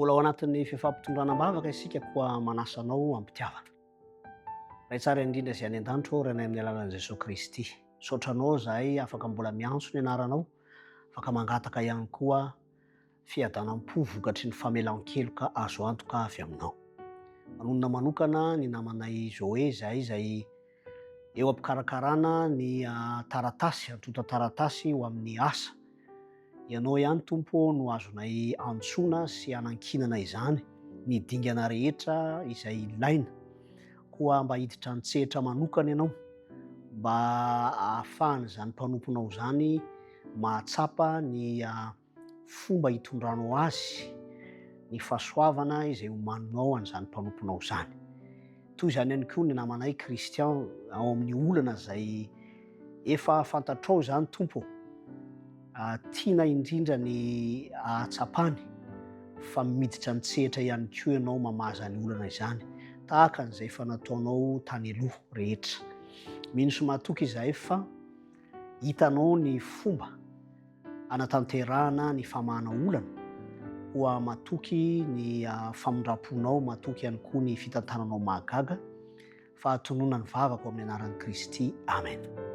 Mbola ao anatin'ny fifampitondràna bavaka isika koa manasa anao ampitiavana. Ray tsara indrindra izay any an-danitro renay amin'ny alalan'i Jesosy Kristy. Saotra anao zahay afaka mbola miantso ny anaranao, afaka mangataka ihany koa fiadanam-po vokatry ny famelan-keloka azo antoka avy aminao. Manonona manokana ny namanay Joe zahay izay eo ampikarakarana ny taratasy, antota taratasy ho amin'ny asa. Ianao ihany Tompo no azonay antsoina sy hanankinana izany ny dingana rehetra izay ilaina, koa mba hiditra an-tsehatra manokana ianao, mba ahafahany izany mpanomponao izany mahatsapa ny fomba hitondranao azy, ny fahasoavana izay homaninao an'izany mpanomponao izany. Toy izany ihany koa ny namanay Kristian ao amin'ny olana izay efa fantatrao izany Tompo, tiana indrindra ny ahatsapany fa miditra an-tsehatra ihany koa ianao mamaza ny olana izany tahaka an'izay efa nataonao tany aloha rehetra. Mino sy mahatoky izahay fa hitanao ny fomba anatanterahana ny famahana olana, koa matoky ny famindram-ponao, matoky ihany koa ny fitantananao mahagaga, fa hatonona ny vavako amin'ny anaran'i Kristy. Amen.